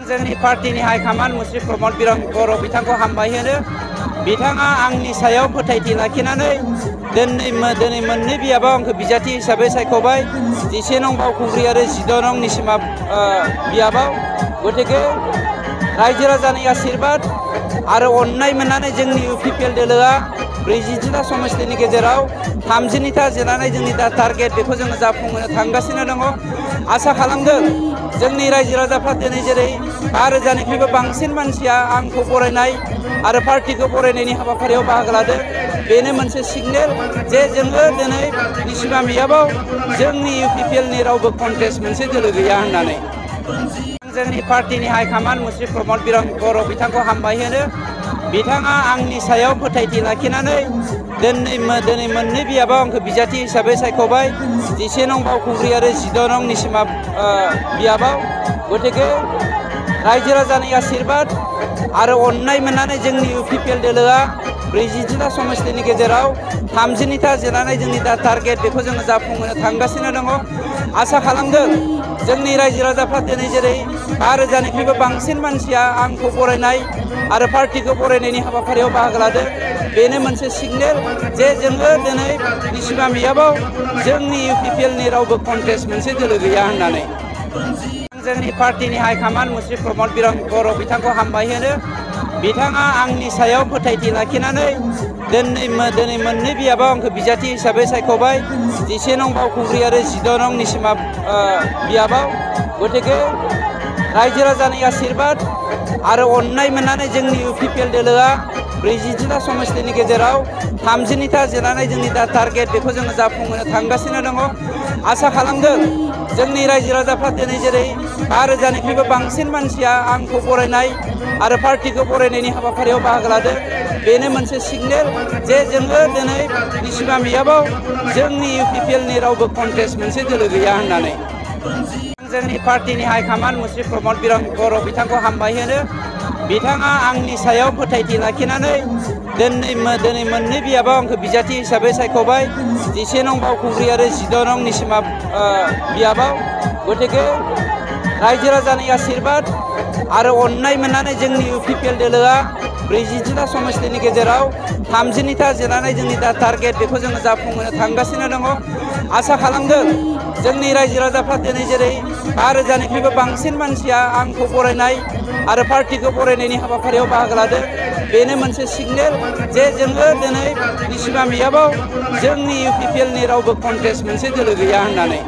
जोंनि पार्टीनि हाइकमान्ड मुस्रि प्रमद बर' बिथांखौ हामबाय होनो बिथाङा आंनि सायाव फोथायथि लाखिनानै दिनै मोननै बियाबाव आंखौ बिजाथि हिसाबै सायख'बाय 11 नं बावखुंग्रि आरो 14 नं निसिमा बियाबाव गतिके रायजो राजानि आशीर्बाद आरो अननाय मोननानै जोंनि UPPL दोलोआ 40टा समस्तिनि गेजेराव 30था जेननानै जोंनि दा टारगेट बेखौ जोङो जाफुंहोनो थांगासिनो दङ। आसा खालामदों जोंनि रायजो राजाफ्रा दिनै जेरै 5,000निख्रुइबो बांसिन मानसिया आंखौ बरायनाय आरो पार्टीखौ बरायनायनि हाबाफारियाव बाहागो लादों। बेनो मोनसे सिगनेल जे जोङो दिनै निसिमा बियाबाव जोंनि UPPLनि रावबो कन्टेस्ट मोनसे दोलो गैया होननानै जोंनि पार्टीनि हाइकमान्ड मुस्रि प्रमद बर' बिथांखौ हामबाय होनो बिथाङा आंनि सायाव फोथायथि लाखिनानै दिनै मोननै बियाबाव आंखौ बिजाथि हिसाबै सायख'बाय 11 नं बावखुंग्रि आरो 14 नं निसिमा बियाबाव गतिके रायजो राजानि आशीर्बाद आरो अननाय मोननानै जोंनि UPPL दोलोआ 40टा समस्तिनि गेजेराव 30था जेननानै जोंनि दा टारगेट बेखौ जोङो जाफुंहोनो थांगासिनो दङ। आसा खालामदों जोंनि रायजो राजाफ्रा दिनै जेरै 5,000निख्रुइबो बांसिन मानसिया आंखौ बरायनाय आरो पार्टीखौ बरायनायनि हाबाफारियाव बाहागो लादों। बेनो मोनसे सिगनेल जे जोङो दिनै निसिमा बियाबाव जोंनि UPPLनि रावबो कन्टेस्ट मोनसे दोलो गैया होननानै जोंनि पार्टीनि हाइकमान्ड मुस्रि प्रमद बर' बिथांखौ हामबाय होनो बिथाङा आंनि सायाव फोथायथि लाखिनानै दिनै मोननै बियाबाव आंखौ बिजाथि हिसाबै सायख'बाय 11 नं बावखुंग्रि आरो 14 नं निसिमा बियाबाव गतिके रायजो राजानि आशीर्बाद आरो अननाय मोननानै जोंनि UPPL दोलोआ 40टा समस्तिनि गेजेराव 30था जेननानै जोंनि दा टारगेट बेखौ जोङो जाफुंहोनो थांगासिनो दङ। आसा खालामदों जोंनि रायजो राजाफ्रा दिनै जेरै 5,000निख्रुइबो बांसिन मानसिया आंखौ बरायनाय आरो पार्टीखौ बरायनायनि हाबाफारियाव बाहागो लादों। बेनो मोनसे सिगनेल जे जोङो दिनै निसिमा बियाबाव जोंनि UPPLनि रावबो कन्टेस्ट मोनसे दोलो गैया होननानै जोंनि पार्टीनि हाइकमान्ड मुस्रि प्रमद बर' बिथांखौ हामबाय होनो बिथाङा आंनि सायाव फोथायथि लाखिनानै दिनै मोननै बियाबाव आंखौ बिजाथि हिसाबै सायख'बाय 11 नं बावखुंग्रि आरो 14 नं निसिमा बियाबाव गतिके रायजो राजानि आशीर्बाद आरो अननाय मोननानै जोंनि UPPL दोलोआ 40टा समस्तिनि गेजेराव 30था जेननानै जोंनि दा टारगेट बेखौ जोङो जाफुंहोनो थांगासिनो दङ। आसा खालामदों जोंनि रायजो राजाफ्रा दिनै जेरै 5,000निख्रुइबो बांसिन मानसिया आंखौ बरायनाय आरो पार्टीखौ बरायनायनि हाबाफारियाव बाहागो लादों। बेनो मोनसे सिगनेल जे जोङो दिनै निसिमा बियाबाव जोंनि UPPLनि रावबो कन्टेस्ट मोनसे दोलो गैया होननानै